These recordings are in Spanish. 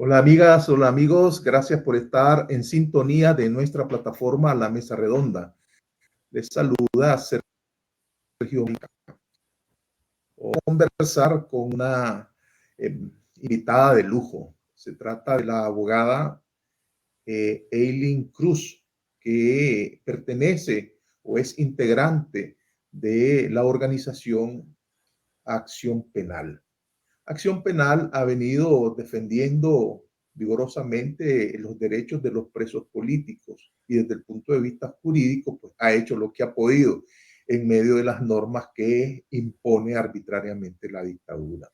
Hola amigas, hola amigos, gracias por estar en sintonía de nuestra plataforma La Mesa Redonda. Les saluda Sergio. Vamos a conversar con una invitada de lujo. Se trata de la abogada Eileen Cruz, que pertenece o es integrante de la organización Acción Penal. Acción Penal ha venido defendiendo vigorosamente los derechos de los presos políticos y desde el punto de vista jurídico, pues ha hecho lo que ha podido en medio de las normas que impone arbitrariamente la dictadura.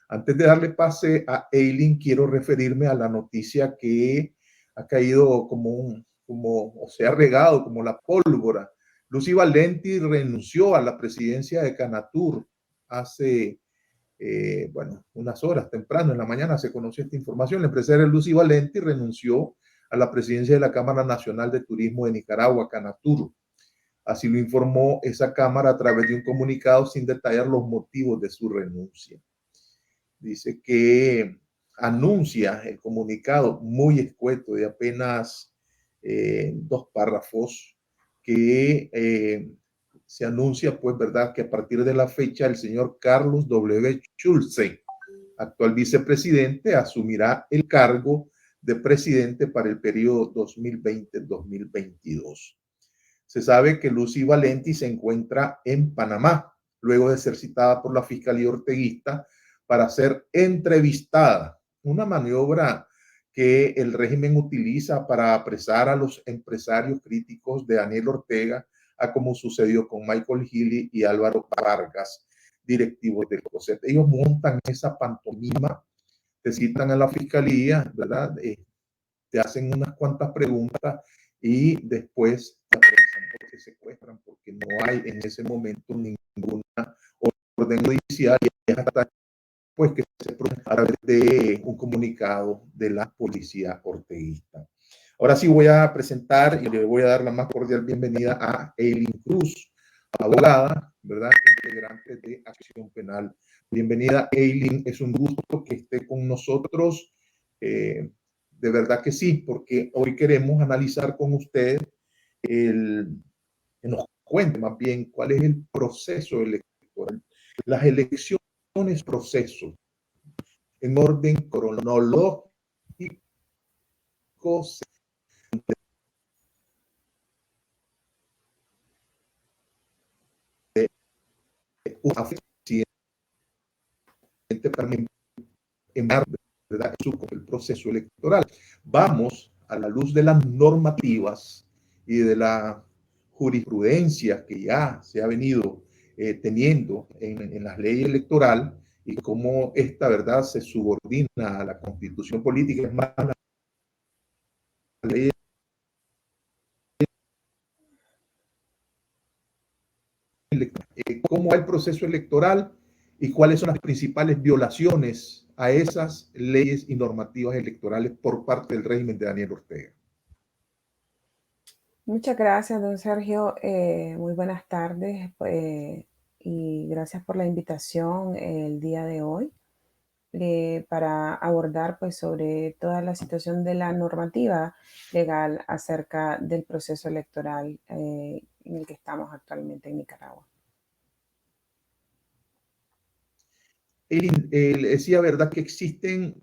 Antes de darle pase a Eileen, quiero referirme a la noticia que ha caído o se ha regado como la pólvora. Lucy Valenti renunció a la presidencia de Canatur hace unas horas temprano en la mañana se conoció esta información. La empresaria Lucy Valenti renunció a la presidencia de la Cámara Nacional de Turismo de Nicaragua, Canatur. Así lo informó esa cámara a través de un comunicado sin detallar los motivos de su renuncia. Dice que anuncia el comunicado muy escueto de apenas 2 párrafos que se anuncia, pues, ¿verdad?, que a partir de la fecha el señor Carlos W. Schulze, actual vicepresidente, asumirá el cargo de presidente para el periodo 2020-2022. Se sabe que Lucy Valenti se encuentra en Panamá, luego de ser citada por la Fiscalía Orteguista para ser entrevistada, una maniobra que el régimen utiliza para apresar a los empresarios críticos de Daniel Ortega, a como sucedió con Michael Healy y Álvaro Vargas, directivos del COSET. Ellos montan esa pantomima, te citan a la fiscalía, ¿verdad? Te hacen unas cuantas preguntas y después te apresan o te secuestran porque no hay en ese momento ninguna orden judicial y hasta pues que se produce a través de un comunicado de la policía orteguista. Ahora sí voy a presentar y le voy a dar la más cordial bienvenida a Eileen Cruz, abogada, ¿verdad?, integrante de Acción Penal. Bienvenida, Eileen, es un gusto que esté con nosotros. De verdad que sí, porque hoy queremos analizar con usted que nos cuente más bien cuál es el proceso electoral. Las elecciones, procesos en orden cronológico para ¿verdad?, el proceso electoral. Vamos a la luz de las normativas y de la jurisprudencia que ya se ha venido teniendo en la ley electoral y cómo esta, ¿verdad?, se subordina a la constitución política, es más, la ley cómo va el proceso electoral y cuáles son las principales violaciones a esas leyes y normativas electorales por parte del régimen de Daniel Ortega. Muchas gracias, don Sergio. Muy buenas tardes y gracias por la invitación el día de hoy para abordar pues sobre toda la situación de la normativa legal acerca del proceso electoral en el que estamos actualmente en Nicaragua. Él decía, ¿verdad?, que existen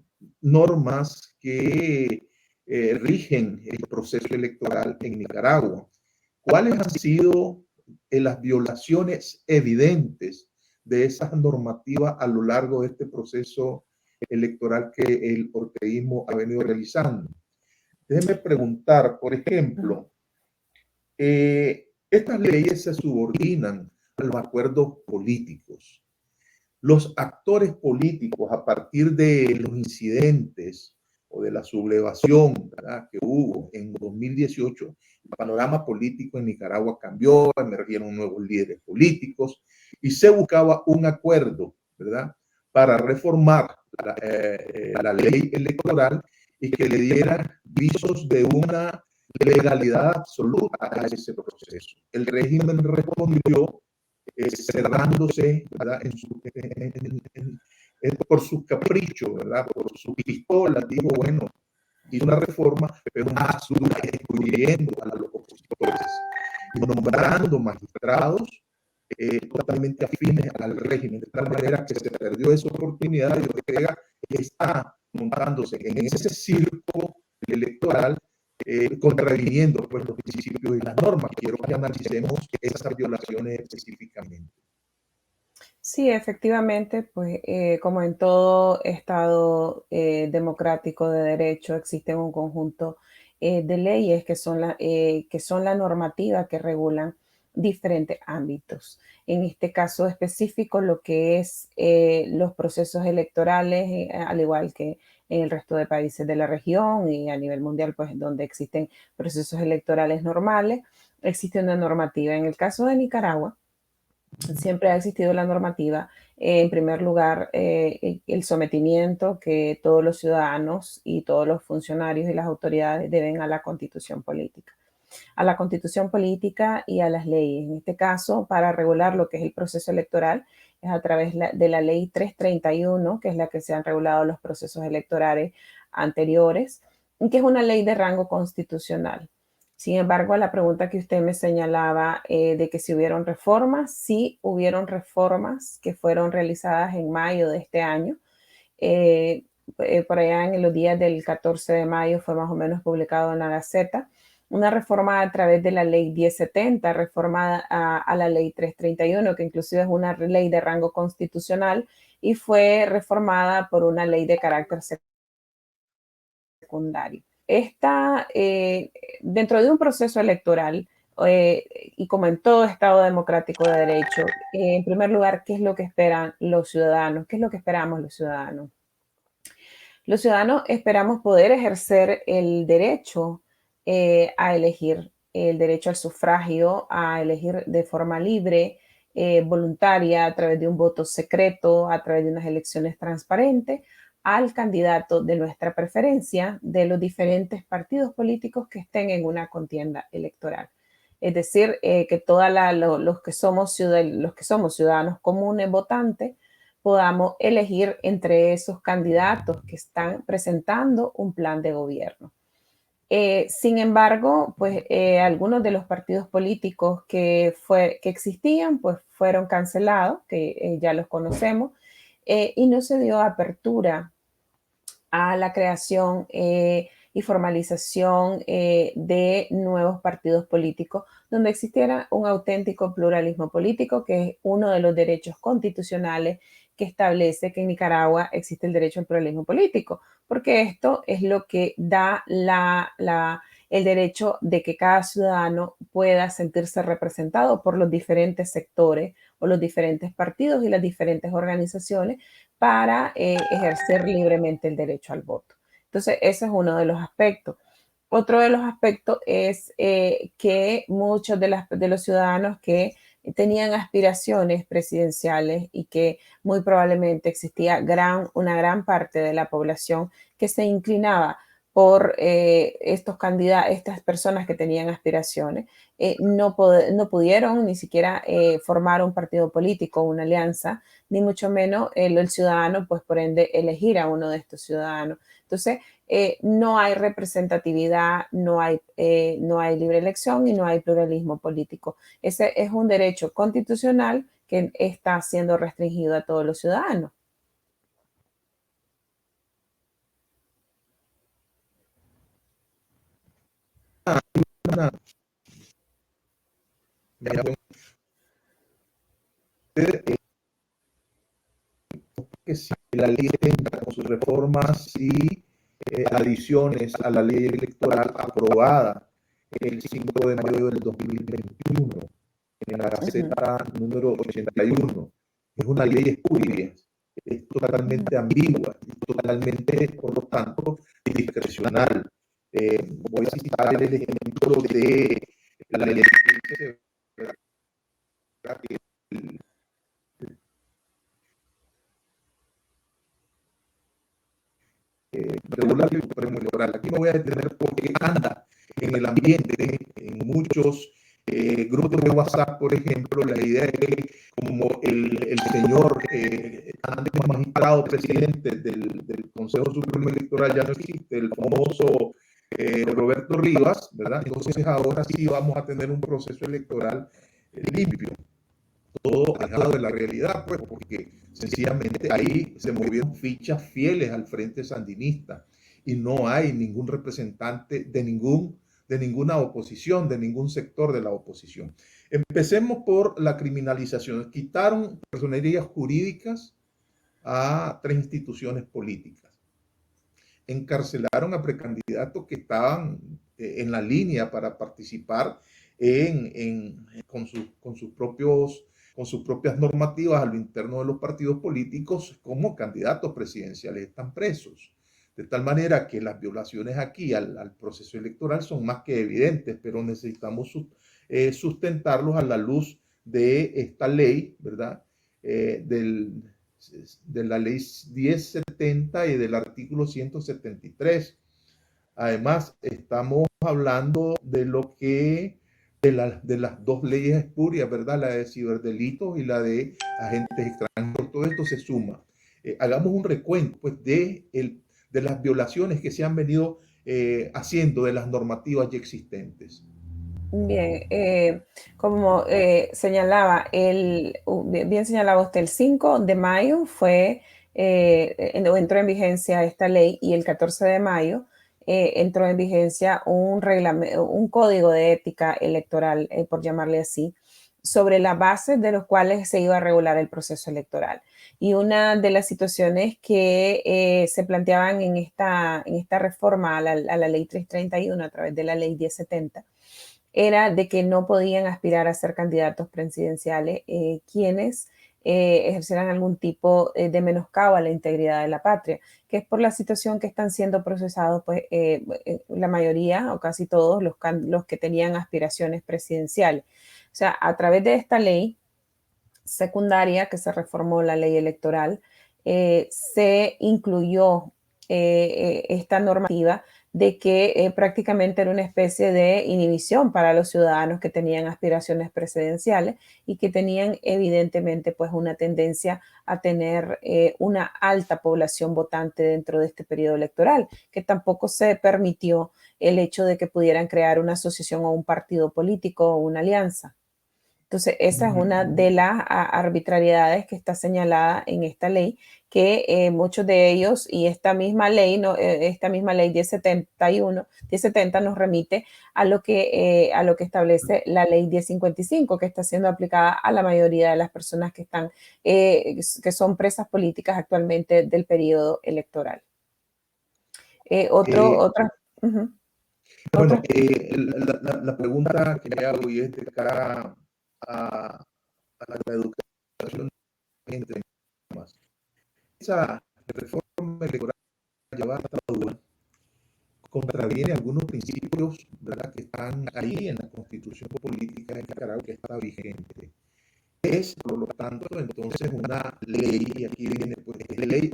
normas que rigen el proceso electoral en Nicaragua. ¿Cuáles han sido las violaciones evidentes de esas normativas a lo largo de este proceso electoral que el orteguismo ha venido realizando? Déjenme preguntar, por ejemplo, estas leyes se subordinan a los acuerdos políticos. Los actores políticos, a partir de los incidentes o de la sublevación, ¿verdad?, que hubo en 2018, el panorama político en Nicaragua cambió, emergieron nuevos líderes políticos y se buscaba un acuerdo, ¿verdad?, para reformar la ley electoral y que le diera visos de una legalidad absoluta a ese proceso. El régimen respondió cerrándose, ¿verdad?, por sus caprichos, ¿verdad? Por sus pistolas, dijo, bueno, hizo una reforma, pero más dura, excluyendo a los opositores, nombrando magistrados totalmente afines al régimen, de tal manera que se perdió esa oportunidad y Ortega está montándose en ese circo electoral, contraviniendo pues, los principios y las normas. Quiero que analicemos esas violaciones específicamente. Sí, efectivamente, pues como en todo Estado democrático de derecho existe un conjunto de leyes que son la normativa que regulan diferentes ámbitos. En este caso específico, lo que es los procesos electorales, al igual que en el resto de países de la región y a nivel mundial, pues donde existen procesos electorales normales, existe una normativa. En el caso de Nicaragua, siempre ha existido la normativa, en primer lugar, el sometimiento que todos los ciudadanos y todos los funcionarios y las autoridades deben a la constitución política. A la constitución política y a las leyes. En este caso, para regular lo que es el proceso electoral, es a través de la ley 331, que es la que se han regulado los procesos electorales anteriores, y que es una ley de rango constitucional. Sin embargo, a la pregunta que usted me señalaba de que si hubieron reformas, sí hubieron reformas que fueron realizadas en mayo de este año. Por allá en los días del 14 de mayo fue más o menos publicado en la Gaceta una reforma a través de la ley 1070, reformada a la ley 331, que inclusive es una ley de rango constitucional y fue reformada por una ley de carácter secundario. Esta, dentro de un proceso electoral, y como en todo Estado democrático de derecho, en primer lugar, ¿qué es lo que esperan los ciudadanos? ¿Qué es lo que esperamos los ciudadanos? Los ciudadanos esperamos poder ejercer el derecho a elegir, el derecho al sufragio, a elegir de forma libre, voluntaria, a través de un voto secreto, a través de unas elecciones transparentes, al candidato de nuestra preferencia de los diferentes partidos políticos que estén en una contienda electoral. Es decir, que todos los que somos ciudadanos comunes votantes podamos elegir entre esos candidatos que están presentando un plan de gobierno. Sin embargo, pues algunos de los partidos políticos que existían, pues fueron cancelados, que ya los conocemos, y no se dio apertura a la creación y formalización de nuevos partidos políticos, donde existiera un auténtico pluralismo político, que es uno de los derechos constitucionales que establece que en Nicaragua existe el derecho al pluralismo político, porque esto es lo que da el derecho de que cada ciudadano pueda sentirse representado por los diferentes sectores o los diferentes partidos y las diferentes organizaciones para ejercer libremente el derecho al voto. Entonces, ese es uno de los aspectos. Otro de los aspectos es que muchos de los ciudadanos que tenían aspiraciones presidenciales y que muy probablemente existía una gran parte de la población que se inclinaba por estas personas que tenían aspiraciones, no pudieron ni siquiera formar un partido político, una alianza, ni mucho menos el ciudadano, pues por ende, elegir a uno de estos ciudadanos. Entonces, no hay representatividad, no hay libre elección y no hay pluralismo político. Ese es un derecho constitucional que está siendo restringido a todos los ciudadanos. Que si la ley tenga con sus reformas y adiciones a la ley electoral aprobada el 5 de mayo del 2021 en la Gaceta número 81. Es una ley espuria, es totalmente ambigua y totalmente, por lo tanto, discrecional. Voy a citar el ejemplo de la ley que regular y supremo electoral. Aquí me voy a detener porque anda en el ambiente, en muchos grupos de WhatsApp, por ejemplo, la idea de que como el señor antes magistrado presidente del Consejo Supremo Electoral ya no existe, el famoso Roberto Rivas, ¿verdad? Entonces ahora sí vamos a tener un proceso electoral limpio, todo alejado de la realidad, pues, porque sencillamente ahí se movieron fichas fieles al Frente Sandinista y no hay ningún representante de ninguna oposición, de ningún sector de la oposición. Empecemos por la criminalización. Quitaron personerías jurídicas a 3 instituciones políticas. Encarcelaron a precandidatos que estaban en la línea para participar con sus propias normativas a lo interno de los partidos políticos como candidatos presidenciales. Están presos. De tal manera que las violaciones aquí al proceso electoral son más que evidentes, pero necesitamos sustentarlos a la luz de esta ley, ¿verdad? De la ley 1070 y del artículo 173. Además, estamos hablando de las dos leyes espurias, ¿verdad? La de ciberdelitos y la de agentes extranjeros. Todo esto se suma. Hagamos un recuento, pues, de las violaciones que se han venido haciendo de las normativas ya existentes. Bien, como señalaba, bien señalaba usted, el 5 de mayo entró en vigencia esta ley y el 14 de mayo entró en vigencia un código de ética electoral, por llamarle así, sobre la base de los cuales se iba a regular el proceso electoral. Y una de las situaciones que se planteaban en esta reforma a la ley 331 a través de la ley 1070 era de que no podían aspirar a ser candidatos presidenciales quienes ejercieran algún tipo de menoscabo a la integridad de la patria, que es por la situación que están siendo procesados, pues la mayoría o casi todos los que tenían aspiraciones presidenciales. O sea, a través de esta ley secundaria que se reformó la ley electoral, se incluyó esta normativa de que prácticamente era una especie de inhibición para los ciudadanos que tenían aspiraciones presidenciales y que tenían evidentemente pues una tendencia a tener una alta población votante dentro de este periodo electoral, que tampoco se permitió el hecho de que pudieran crear una asociación o un partido político o una alianza. Entonces, esa es una de las arbitrariedades que está señalada en esta ley, que muchos de ellos y esta misma ley, esta misma ley 1070 nos remite a lo que establece la ley 1055, que está siendo aplicada a la mayoría de las personas que son presas políticas actualmente del periodo electoral. Otra. Uh-huh. Bueno, la pregunta que le hago y es de cara a la educación entre más. Esa reforma electoral llevada a la duda contraviene algunos principios, ¿verdad?, que están ahí en la Constitución Política de Nicaragua, que está vigente. Es, por lo tanto, entonces una ley, y aquí viene, pues, es ley,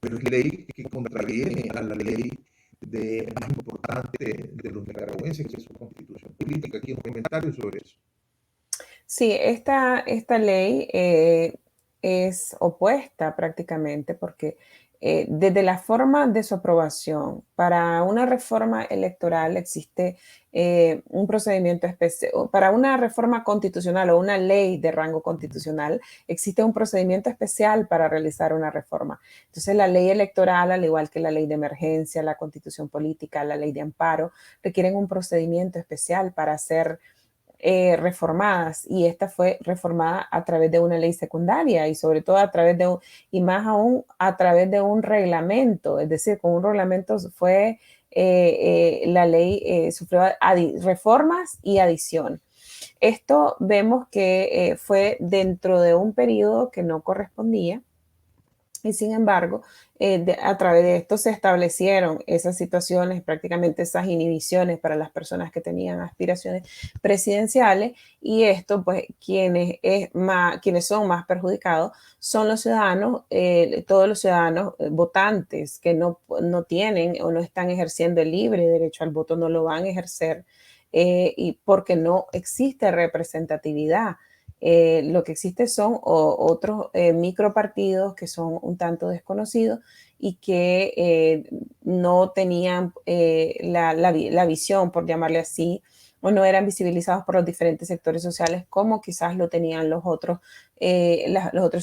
pero es ley que contraviene a la ley más importante de los nicaragüenses, que es su Constitución Política. Aquí un comentario sobre eso. Sí, esta ley es opuesta prácticamente porque desde la forma de su aprobación para una reforma electoral existe un procedimiento especial, para una reforma constitucional o una ley de rango constitucional existe un procedimiento especial para realizar una reforma. Entonces la ley electoral, al igual que la ley de emergencia, la constitución política, la ley de amparo, requieren un procedimiento especial para ser reformadas, y esta fue reformada a través de una ley secundaria y sobre todo y más aún a través de un reglamento, es decir, con un reglamento fue la ley sufrió reformas y adición. Esto vemos que fue dentro de un periodo que no correspondía. Y sin embargo, a través de esto se establecieron esas situaciones, prácticamente esas inhibiciones para las personas que tenían aspiraciones presidenciales, y esto, pues, quienes son más perjudicados son los ciudadanos, todos los ciudadanos votantes que no tienen o no están ejerciendo el libre derecho al voto, no lo van a ejercer, y porque no existe representatividad. Lo que existe son otros micropartidos que son un tanto desconocidos y que no tenían la visión, por llamarle así, o no eran visibilizados por los diferentes sectores sociales como quizás lo tenían los otros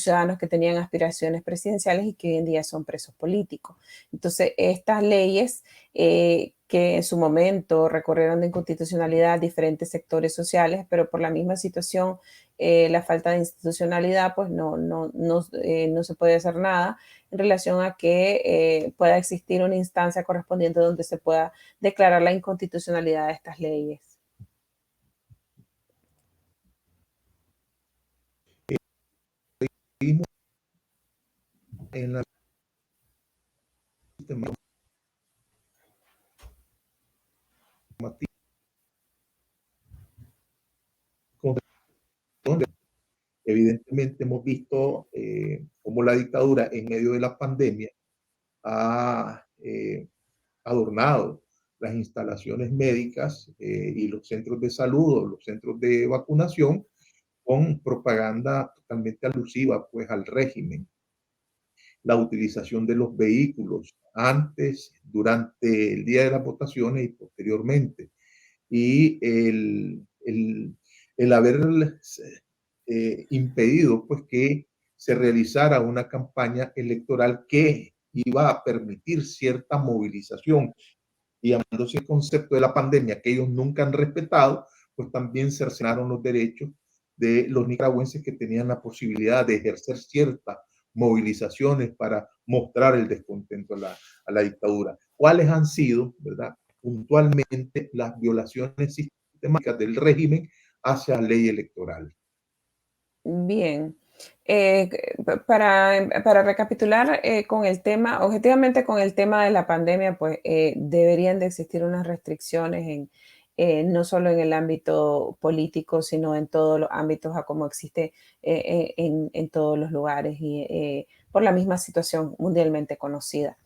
ciudadanos que tenían aspiraciones presidenciales y que hoy en día son presos políticos. Entonces, estas leyes que en su momento recorrieron de inconstitucionalidad diferentes sectores sociales, pero por la misma situación, la falta de institucionalidad, pues no se puede hacer nada en relación a que pueda existir una instancia correspondiente donde se pueda declarar la inconstitucionalidad de estas leyes. En la sistema evidentemente hemos visto cómo la dictadura en medio de la pandemia ha adornado las instalaciones médicas y los centros de salud o los centros de vacunación con propaganda totalmente alusiva pues al régimen. La utilización de los vehículos antes, durante el día de las votaciones y posteriormente. Y el haber impedido pues que se realizara una campaña electoral que iba a permitir cierta movilización y llamándose el concepto de la pandemia que ellos nunca han respetado, pues también cercenaron los derechos de los nicaragüenses que tenían la posibilidad de ejercer ciertas movilizaciones para mostrar el descontento a la dictadura. ¿Cuáles han sido, verdad, puntualmente las violaciones sistemáticas del régimen hacia la ley electoral? Bien. Eh, para recapitular con el tema, objetivamente con el tema de la pandemia, pues deberían de existir unas restricciones no solo en el ámbito político, sino en todos los ámbitos, a como existe en todos los lugares y por la misma situación mundialmente conocida.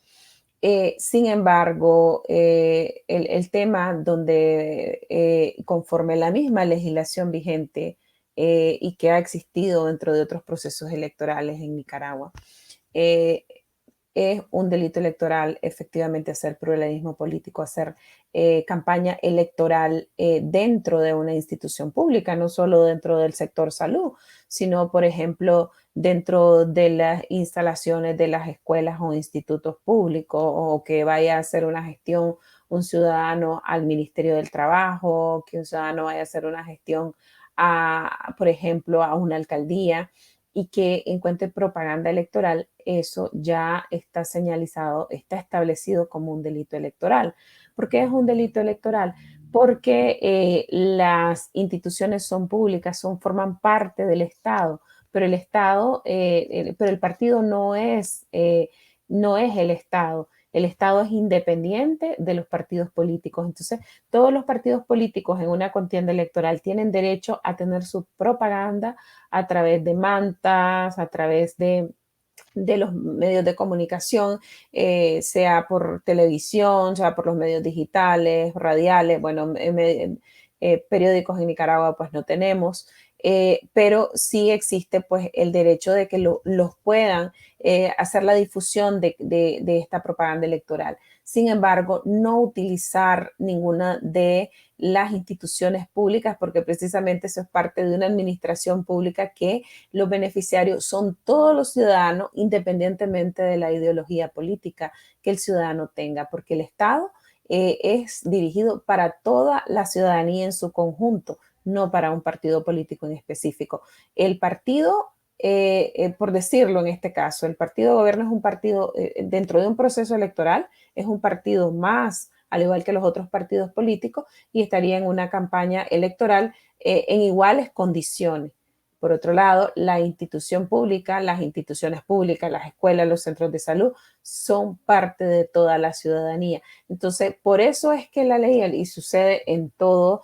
Sin embargo, el tema donde conforme la misma legislación vigente y que ha existido dentro de otros procesos electorales en Nicaragua, eh, es un delito electoral efectivamente hacer pluralismo político, hacer campaña electoral dentro de una institución pública, no solo dentro del sector salud, sino, por ejemplo, dentro de las instalaciones de las escuelas o institutos públicos, o que vaya a hacer una gestión un ciudadano al Ministerio del Trabajo, que un ciudadano vaya a hacer una gestión por ejemplo, a una alcaldía y que encuentre propaganda electoral, eso ya está señalizado, está establecido como un delito electoral. ¿Por qué es un delito electoral? Porque las instituciones son públicas, forman parte del Estado, pero el Estado, pero el partido no es el Estado. El Estado es independiente de los partidos políticos. Entonces, todos los partidos políticos en una contienda electoral tienen derecho a tener su propaganda a través de mantas, a través de los medios de comunicación, sea por televisión, sea por los medios digitales, radiales, bueno, periódicos en Nicaragua pues no tenemos, pero sí existe pues el derecho de que los puedan hacer la difusión de esta propaganda electoral. Sin embargo, no utilizar ninguna de las instituciones públicas, porque precisamente eso es parte de una administración pública que los beneficiarios son todos los ciudadanos, independientemente de la ideología política que el ciudadano tenga, porque el Estado es dirigido para toda la ciudadanía en su conjunto, no para un partido político en específico. El partido, por decirlo en este caso, el partido de gobierno es un partido dentro de un proceso electoral, es un partido más, al igual que los otros partidos políticos, y estaría en una campaña electoral en iguales condiciones. Por otro lado, la institución pública, las instituciones públicas, las escuelas, los centros de salud, son parte de toda la ciudadanía. Entonces, por eso es que la ley, y sucede en todo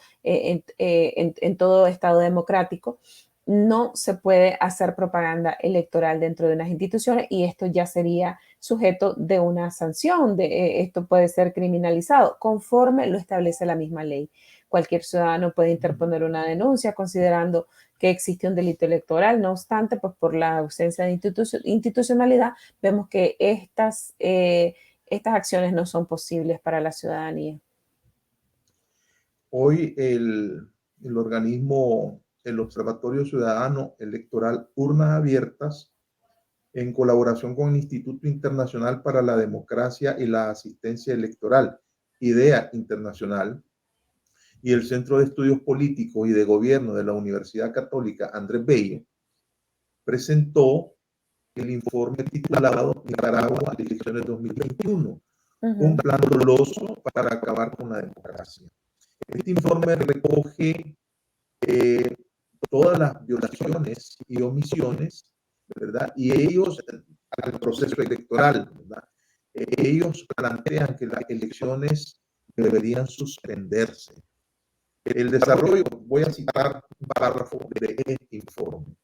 Estado democrático, no se puede hacer propaganda electoral dentro de unas instituciones y esto ya sería sujeto de una sanción, esto puede ser criminalizado conforme lo establece la misma ley. Cualquier ciudadano puede interponer una denuncia considerando que existe un delito electoral. No obstante, pues por la ausencia de institucionalidad, vemos que estas acciones no son posibles para la ciudadanía. Hoy el organismo, el Observatorio Ciudadano Electoral Urnas Abiertas, en colaboración con el Instituto Internacional para la Democracia y la Asistencia Electoral, IDEA Internacional, y el Centro de Estudios Políticos y de Gobierno de la Universidad Católica Andrés Bello, presentó el informe titulado Nicaragua, elecciones 2021, un plan doloso para acabar con la democracia. Este informe recoge todas las violaciones y omisiones, ¿verdad? Y ellos, al proceso electoral, ¿verdad? Ellos plantean que las elecciones deberían suspenderse. El desarrollo, voy a citar un párrafo de este informe.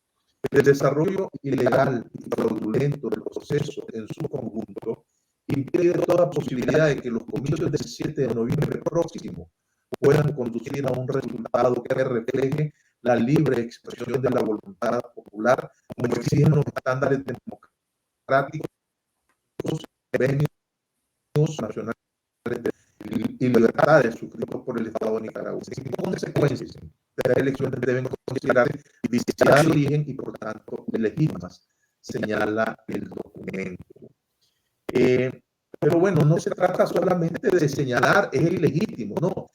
El desarrollo ilegal y fraudulento del proceso en su conjunto impide toda posibilidad de que los comicios del 7 de noviembre próximo puedan conducir a un resultado que refleje la libre expresión de la voluntad popular, como exigen los estándares democráticos, convenios nacionales y libertades suscritos por el Estado de Nicaragua. En consecuencia, las elecciones deben considerarse viciadas de origen y por tanto ilegítimas, señala el documento. Pero bueno, no se trata solamente de señalar es ilegítimo, no.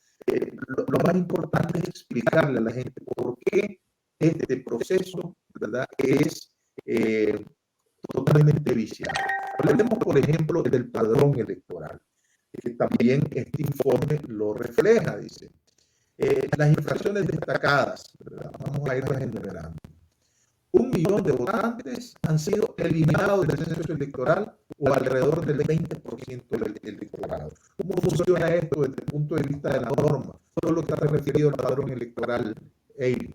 Lo más importante es explicarle a la gente por qué este proceso, ¿verdad?, es totalmente viciado. Hablemos, por ejemplo, del padrón electoral, que también este informe lo refleja, dice. Las infracciones destacadas, ¿verdad? Vamos a irlas enumerando. 1 millón de votantes han sido eliminados del censo electoral o alrededor del 20% del electorado. ¿Cómo funciona esto desde el punto de vista de la norma? Todo lo que está referido al padrón electoral, Eileen.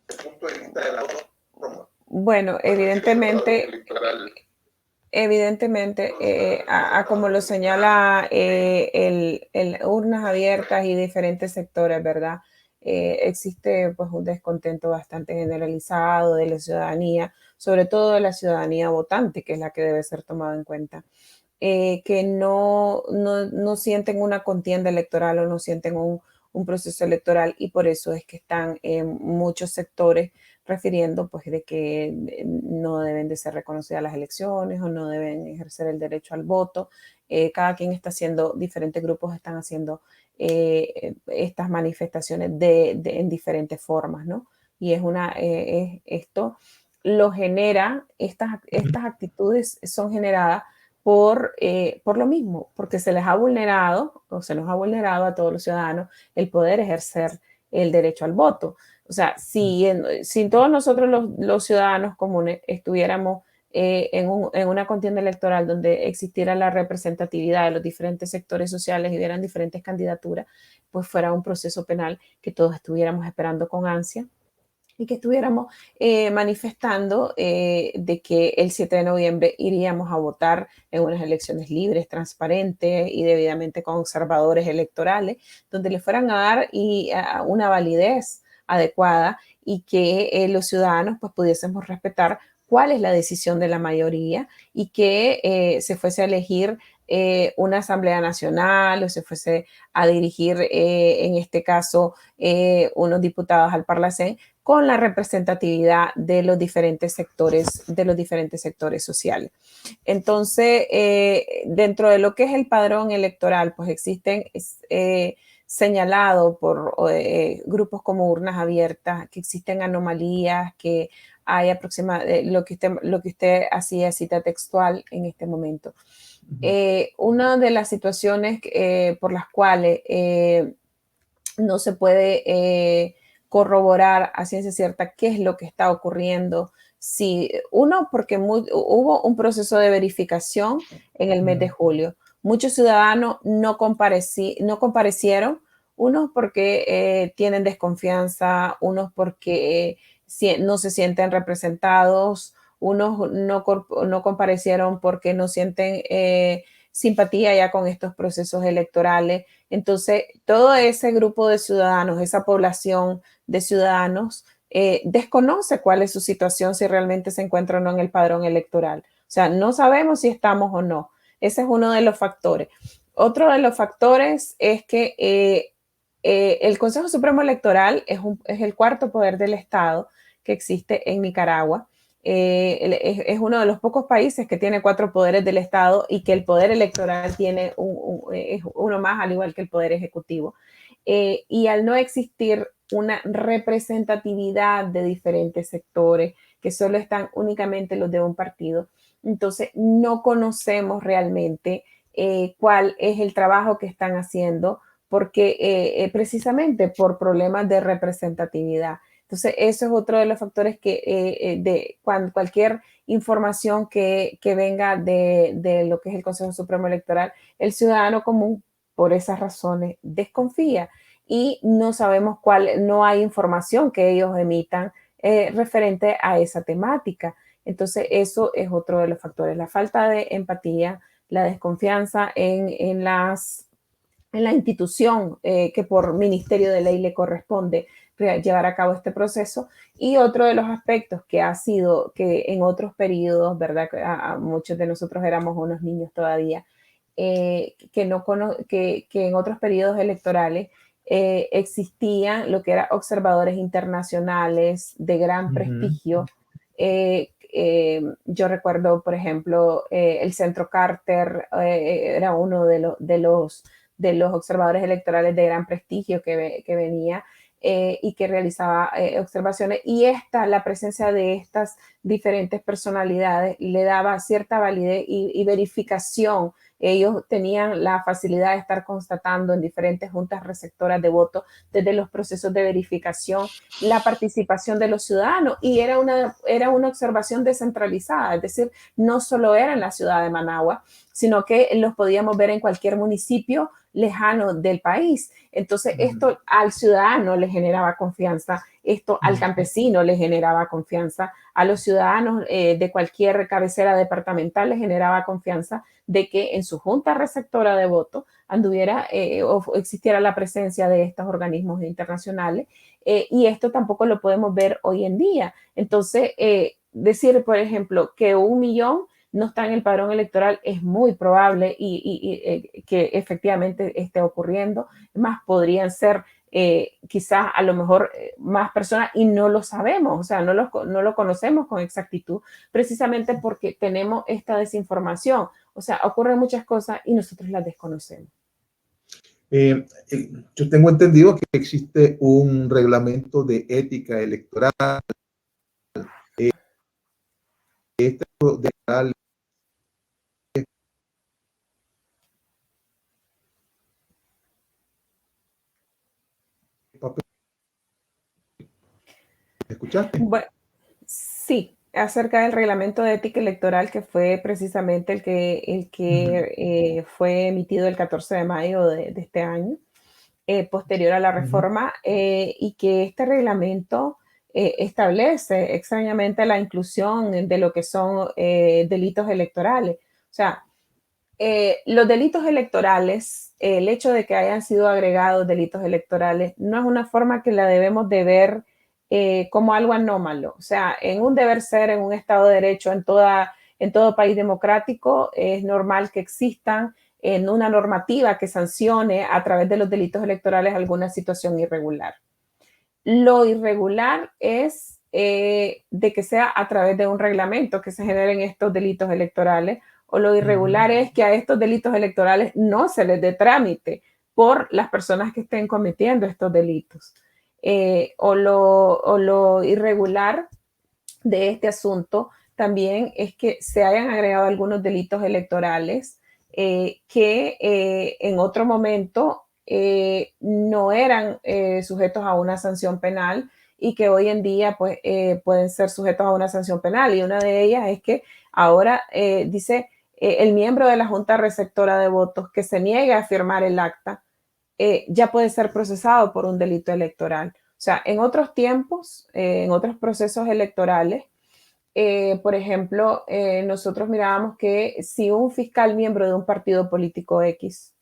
Desde el punto de vista de la norma. Bueno, evidentemente, como lo señala el urnas abiertas y diferentes sectores, ¿verdad? Existe pues un descontento bastante generalizado de la ciudadanía, sobre todo de la ciudadanía votante, que es la que debe ser tomada en cuenta, que no sienten una contienda electoral o no sienten un proceso electoral, y por eso es que están en muchos sectores refiriendo pues de que no deben de ser reconocidas las elecciones o no deben ejercer el derecho al voto. Cada quien está haciendo, diferentes grupos están haciendo estas manifestaciones en diferentes formas, ¿no? Y esto lo genera, estas actitudes son generadas por lo mismo, porque se les ha vulnerado o se nos ha vulnerado a todos los ciudadanos el poder ejercer el derecho al voto. O sea, si todos nosotros los ciudadanos comunes estuviéramos en una contienda electoral donde existiera la representatividad de los diferentes sectores sociales y hubieran diferentes candidaturas, pues fuera un proceso penal que todos estuviéramos esperando con ansia y que estuviéramos manifestando de que el 7 de noviembre iríamos a votar en unas elecciones libres, transparentes y debidamente conservadores electorales, donde le fueran a dar una validez adecuada y que los ciudadanos pues pudiésemos respetar cuál es la decisión de la mayoría y que se fuese a elegir una asamblea nacional o se fuese a dirigir, en este caso, unos diputados al Parlacén con la representatividad de los diferentes sectores sociales. Entonces, dentro de lo que es el padrón electoral, pues existen señalado por grupos como urnas abiertas, que existen anomalías, que hay lo que usted hacía cita textual en este momento. Una de las situaciones por las cuales no se puede corroborar a ciencia cierta qué es lo que está ocurriendo. Sí, porque hubo un proceso de verificación en el mes de julio. Muchos ciudadanos no comparecieron, unos porque tienen desconfianza, unos porque no se sienten representados, unos no comparecieron porque no sienten simpatía ya con estos procesos electorales. Entonces, todo ese grupo de ciudadanos, esa población de ciudadanos, desconoce cuál es su situación, si realmente se encuentra o no en el padrón electoral. O sea, no sabemos si estamos o no. Ese es uno de los factores. Otro de los factores es que el Consejo Supremo Electoral es el cuarto poder del Estado que existe en Nicaragua. Es uno de los pocos países que tiene 4 poderes del Estado y que el poder electoral tiene es uno más, al igual que el poder ejecutivo. Y al no existir una representatividad de diferentes sectores, que solo están únicamente los de un partido, entonces no conocemos realmente cuál es el trabajo que están haciendo, porque precisamente por problemas de representatividad. Entonces, eso es otro de los factores que cualquier información que venga de lo que es el Consejo Supremo Electoral, el ciudadano común, por esas razones, desconfía y no sabemos no hay información que ellos emitan referente a esa temática. Entonces, eso es otro de los factores, la falta de empatía, la desconfianza en la institución que por ministerio de ley le corresponde llevar a cabo este proceso. Y otro de los aspectos que ha sido que en otros periodos, ¿verdad? Muchos de nosotros éramos unos niños todavía, que en otros periodos electorales existían lo que eran observadores internacionales de gran prestigio. Yo recuerdo, por ejemplo, el Centro Carter era uno de los observadores electorales de gran prestigio que venía y que realizaba observaciones. Y la presencia de estas diferentes personalidades le daba cierta validez y verificación. Ellos tenían la facilidad de estar constatando en diferentes juntas receptoras de voto desde los procesos de verificación la participación de los ciudadanos y era una observación descentralizada, es decir, no solo era en la ciudad de Managua, sino que los podíamos ver en cualquier municipio lejano del país. Entonces, esto al ciudadano le generaba confianza, esto al campesino le generaba confianza, a los ciudadanos de cualquier cabecera departamental le generaba confianza de que en su junta receptora de voto anduviera o existiera la presencia de estos organismos internacionales y esto tampoco lo podemos ver hoy en día. Entonces, decir, por ejemplo, que 1 millón no está en el padrón electoral es muy probable y que efectivamente esté ocurriendo. Más podrían ser quizás a lo mejor más personas y no lo sabemos, o sea, no lo conocemos con exactitud, precisamente porque tenemos esta desinformación. O sea, ocurren muchas cosas y nosotros las desconocemos. Yo tengo entendido que existe un reglamento de ética electoral. Este de ¿escuchaste? Bueno, sí, acerca del reglamento de ética electoral que fue precisamente el que fue emitido el 14 de mayo de este año, posterior a la reforma, y que este reglamento establece extrañamente la inclusión de lo que son delitos electorales. O sea, los delitos electorales, el hecho de que hayan sido agregados delitos electorales, no es una forma que la debemos de ver como algo anómalo. O sea, en un deber ser, en un Estado de Derecho, en todo país democrático, es normal que existan en una normativa que sancione a través de los delitos electorales alguna situación irregular. Lo irregular es de que sea a través de un reglamento que se generen estos delitos electorales, o lo irregular es que a estos delitos electorales no se les dé trámite por las personas que estén cometiendo estos delitos. O lo irregular de este asunto también es que se hayan agregado algunos delitos electorales que en otro momento no eran sujetos a una sanción penal y que hoy en día pues, pueden ser sujetos a una sanción penal. Y una de ellas es que ahora dice el miembro de la Junta Receptora de Votos que se niegue a firmar el acta ya puede ser procesado por un delito electoral. O sea, en otros tiempos, en otros procesos electorales, por ejemplo, nosotros mirábamos que si un fiscal miembro de un partido político X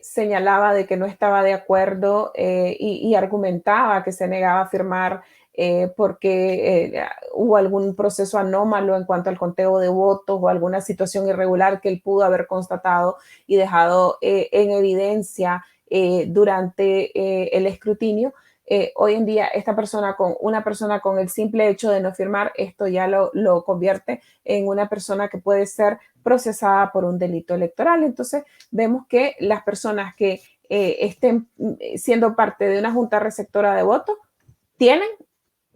señalaba de que no estaba de acuerdo y argumentaba que se negaba a firmar porque hubo algún proceso anómalo en cuanto al conteo de votos o alguna situación irregular que él pudo haber constatado y dejado en evidencia durante el escrutinio. Hoy en día una persona con el simple hecho de no firmar, esto ya lo convierte en una persona que puede ser procesada por un delito electoral. Entonces vemos que las personas que estén siendo parte de una junta receptora de votos tienen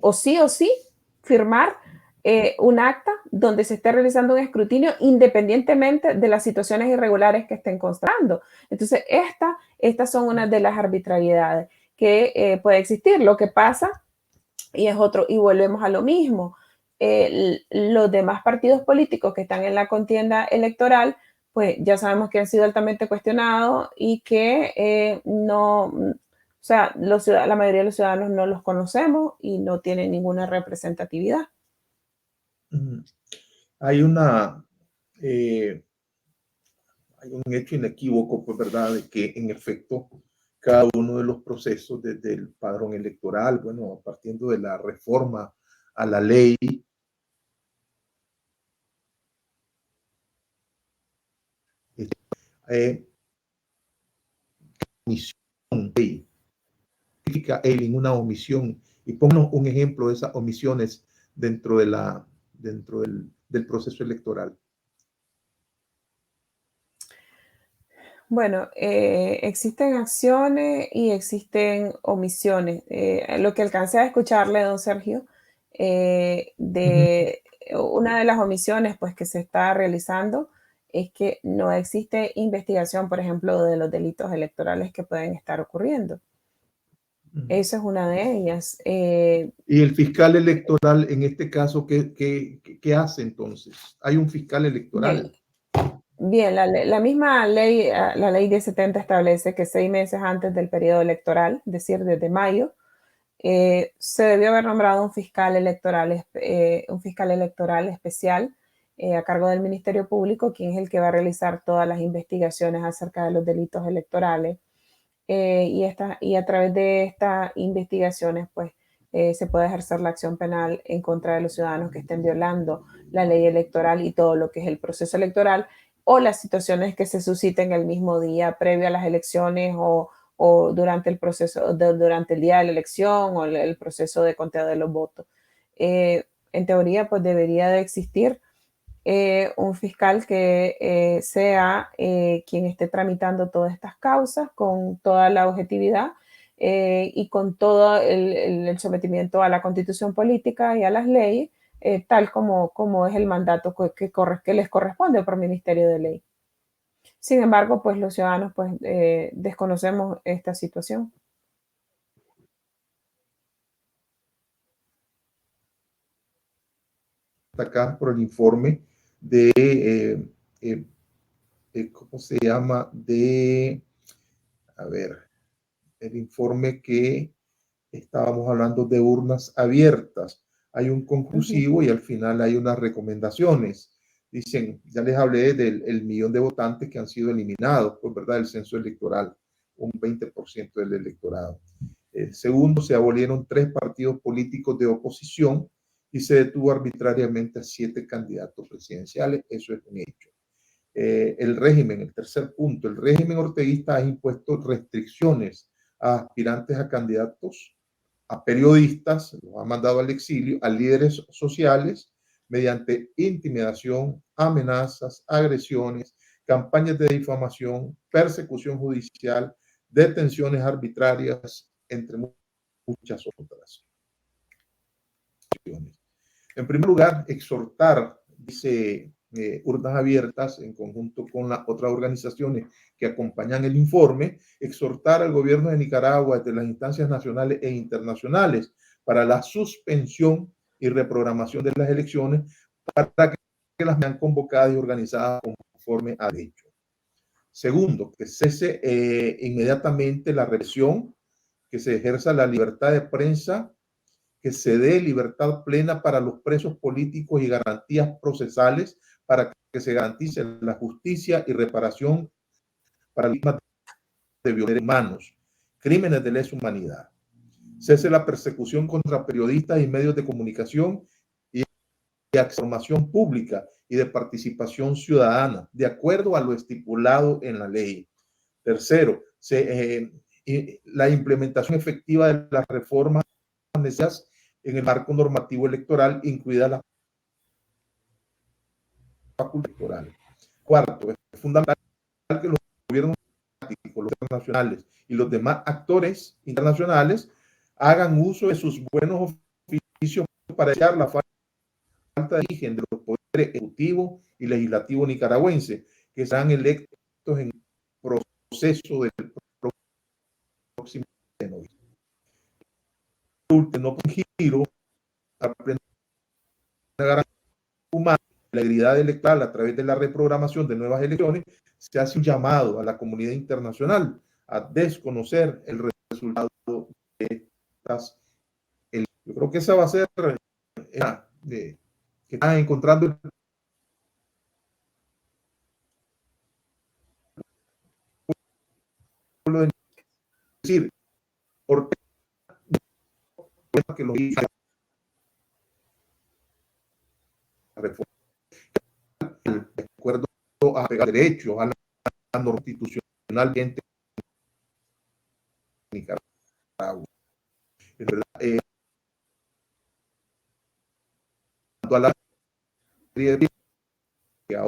o sí firmar un acta donde se esté realizando un escrutinio independientemente de las situaciones irregulares que estén constatando. Entonces, estas son una de las arbitrariedades que puede existir. Lo que pasa, y volvemos a lo mismo, los demás partidos políticos que están en la contienda electoral, pues ya sabemos que han sido altamente cuestionados y que no, o sea, la mayoría de los ciudadanos no los conocemos y no tienen ninguna representatividad. Hay hay un hecho inequívoco, pues, ¿verdad?, de que en efecto cada uno de los procesos desde el padrón electoral, bueno, partiendo de la reforma a la ley, omisión, ley, significa él en una omisión, y ponnos un ejemplo de esas omisiones dentro del proceso electoral. Bueno, existen acciones y existen omisiones. Lo que alcancé a escucharle, don Sergio, de una de las omisiones pues, que se está realizando es que no existe investigación, por ejemplo, de los delitos electorales que pueden estar ocurriendo. Esa es una de ellas. Y el fiscal electoral, en este caso, ¿qué hace entonces? Hay un fiscal electoral. Bien, la misma ley, la ley 1070 establece que 6 meses antes del periodo electoral, es decir, desde mayo, se debió haber nombrado un fiscal electoral especial a cargo del Ministerio Público, quien es el que va a realizar todas las investigaciones acerca de los delitos electorales. Y a través de estas investigaciones, pues, se puede ejercer la acción penal en contra de los ciudadanos que estén violando la ley electoral y todo lo que es el proceso electoral o las situaciones que se susciten el mismo día previo a las elecciones o durante el proceso, durante el día de la elección o el proceso de conteo de los votos. En teoría, pues debería de existir un fiscal que sea quien esté tramitando todas estas causas con toda la objetividad y con todo el sometimiento a la constitución política y a las leyes, tal como es el mandato que les corresponde por Ministerio de Ley. Sin embargo, pues los ciudadanos pues, desconocemos esta situación. Acá por el informe de, ¿cómo se llama? A ver, el informe que estábamos hablando de urnas abiertas. Hay un conclusivo y al final hay unas recomendaciones. Dicen, ya les hablé del millón de votantes que han sido eliminados, pues, ¿verdad?, del censo electoral, un 20% del electorado. Segundo, se abolieron 3 partidos políticos de oposición y se detuvo arbitrariamente a 7 candidatos presidenciales. Eso es un hecho. El régimen, el tercer punto, el régimen orteguista ha impuesto restricciones a aspirantes a candidatos, a periodistas, los ha mandado al exilio, a líderes sociales, mediante intimidación, amenazas, agresiones, campañas de difamación, persecución judicial, detenciones arbitrarias, entre muchas otras. En primer lugar, exhortar, dice Urnas Abiertas, en conjunto con las otras organizaciones que acompañan el informe, exhortar al gobierno de Nicaragua desde las instancias nacionales e internacionales para la suspensión y reprogramación de las elecciones para que las sean convocadas y organizadas conforme a derecho. Segundo, que cese inmediatamente la represión, que se ejerza la libertad de prensa, que se dé libertad plena para los presos políticos y garantías procesales para que se garantice la justicia y reparación para víctimas de violencia humanos, crímenes de lesa humanidad. cese la persecución contra periodistas y medios de comunicación y de información pública y de participación ciudadana, de acuerdo a lo estipulado en la ley. Tercero, la implementación efectiva de las reformas necesarias en el marco normativo electoral, incluidas las facultades electorales. Cuarto, es fundamental que los gobiernos los internacionales y los demás actores internacionales hagan uso de sus buenos oficios para echar la falta de origen de los poderes ejecutivo y legislativo nicaragüense, que serán electos en el proceso del próximo de noviembre. No con giro a una garantía humana, la integridad electoral a través de la reprogramación de nuevas elecciones, se hace un llamado a la comunidad internacional a desconocer el resultado de estas elecciones. Yo creo que esa va a ser que están encontrando el pueblo de decir, porque que lo diga la reforma de acuerdo a derechos, a la norma constitucional vigente en Nicaragua. En verdad, a la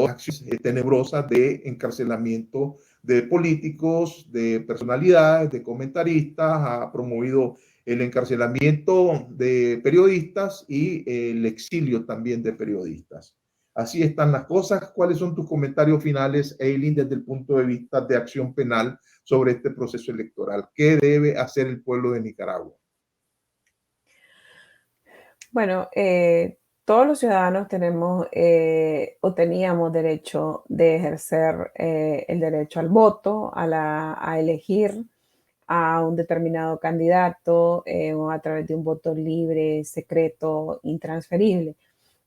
acciones tenebrosas de encarcelamiento de políticos, de personalidades, de comentaristas, ha promovido el encarcelamiento de periodistas y el exilio también de periodistas. Así están las cosas. ¿Cuáles son tus comentarios finales, Eileen, desde el punto de vista de acción penal sobre este proceso electoral? ¿Qué debe hacer el pueblo de Nicaragua? Bueno, todos los ciudadanos tenemos o teníamos derecho de ejercer el derecho al voto, a elegir a un determinado candidato o a través de un voto libre, secreto, intransferible.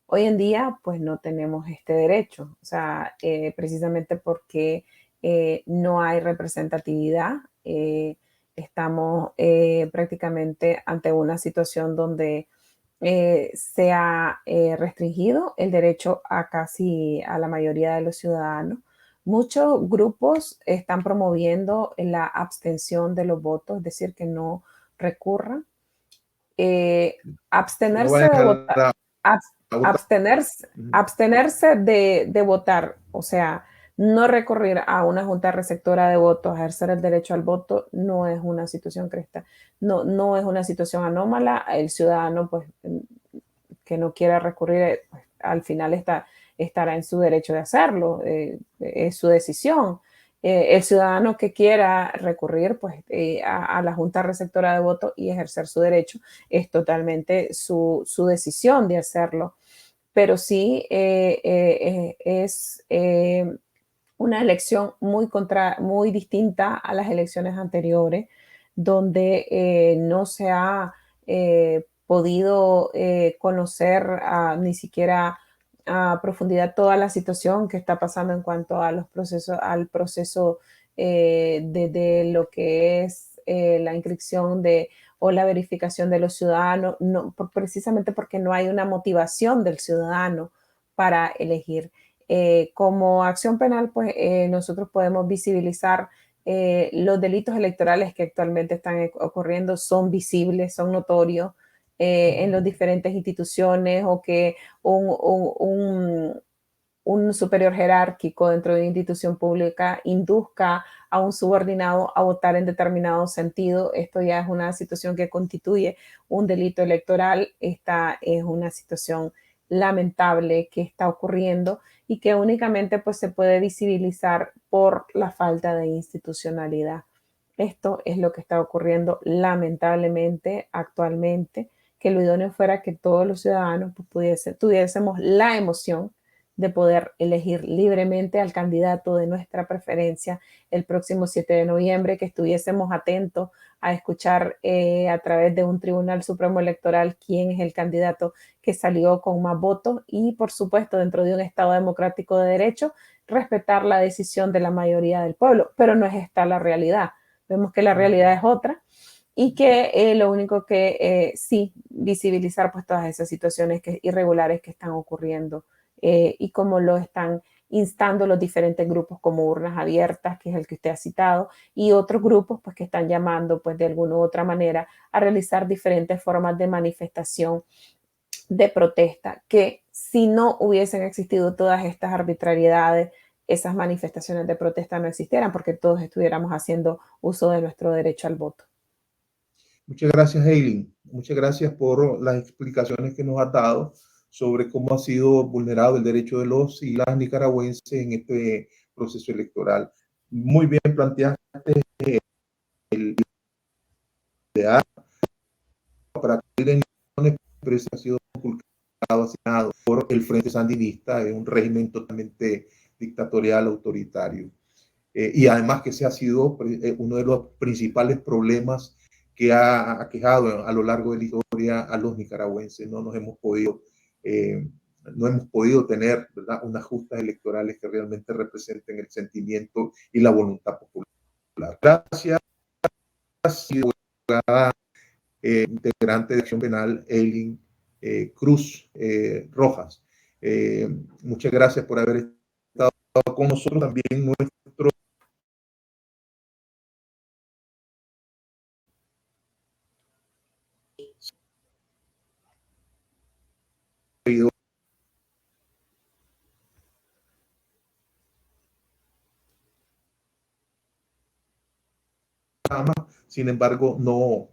Hoy en día, pues no tenemos este derecho, o sea, precisamente porque no hay representatividad. Estamos prácticamente ante una situación donde se ha restringido el derecho a casi a la mayoría de los ciudadanos. Muchos grupos están promoviendo la abstención de los votos, es decir, que no recurran. No Abstenerse vayan de votar, a votar. abstenerse de votar, o sea, no recurrir a una junta receptora de votos, ejercer el derecho al voto, no es una situación no es una situación anómala. El ciudadano, pues, que no quiera recurrir, pues, al final estará en su derecho de hacerlo, es su decisión. El ciudadano que quiera recurrir, pues, a la junta receptora de votos y ejercer su derecho, es totalmente su decisión de hacerlo. Pero sí es una elección muy distinta a las elecciones anteriores, donde no se ha podido conocer ni siquiera a profundidad toda la situación que está pasando en cuanto a al proceso de lo que es la inscripción o la verificación de los ciudadanos, precisamente porque no hay una motivación del ciudadano para elegir. Como acción penal, pues nosotros podemos visibilizar los delitos electorales que actualmente están ocurriendo, son visibles, son notorios en las diferentes instituciones, o que un superior jerárquico dentro de una institución pública induzca a un subordinado a votar en determinado sentido. Esto ya es una situación que constituye un delito electoral. Esta es una situación lamentable que está ocurriendo y que únicamente, pues, se puede visibilizar por la falta de institucionalidad. Esto es lo que está ocurriendo lamentablemente actualmente, que lo idóneo fuera que todos los ciudadanos, pues, tuviésemos la emoción de poder elegir libremente al candidato de nuestra preferencia el próximo 7 de noviembre, que estuviésemos atentos a escuchar a través de un Tribunal Supremo Electoral quién es el candidato que salió con más votos, y, por supuesto, dentro de un Estado democrático de derecho, respetar la decisión de la mayoría del pueblo. Pero no es esta la realidad. Vemos que la realidad es otra. y que lo único que sí visibilizar pues todas esas situaciones irregulares que están ocurriendo y cómo lo están instando los diferentes grupos como Urnas Abiertas, que es el que usted ha citado, y otros grupos pues que están llamando pues de alguna u otra manera a realizar diferentes formas de manifestación, de protesta, que si no hubiesen existido todas estas arbitrariedades, esas manifestaciones de protesta no existieran porque todos estuviéramos haciendo uso de nuestro derecho al voto. Muchas gracias, Eileen. Muchas gracias por las explicaciones que nos has dado sobre cómo ha sido vulnerado el derecho de los y las nicaragüenses en este proceso electoral. Muy bien planteaste el ideal para que en elecciones, pero ese ha sido inculcado, asignado por el Frente Sandinista, es un régimen totalmente dictatorial, autoritario. Y además que ese ha sido uno de los principales problemas que ha aquejado a lo largo de la historia a los nicaragüenses. No hemos podido tener, ¿verdad?, unas justas electorales que realmente representen el sentimiento y la voluntad popular. Gracias, integrante de Acción Penal, Eileen Cruz Rojas. Muchas gracias por haber estado con nosotros. También nuestro seguidor. Sin embargo, no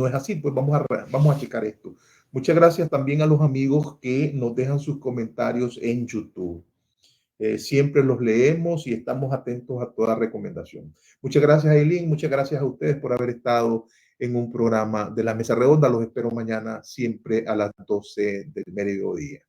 es así. Pues vamos a checar esto. Muchas gracias también a los amigos que nos dejan sus comentarios en YouTube. Siempre los leemos y estamos atentos a toda recomendación. Muchas gracias, Eileen. Muchas gracias a ustedes por haber estado en un programa de la Mesa Redonda. Los espero mañana siempre a las 12 del mediodía.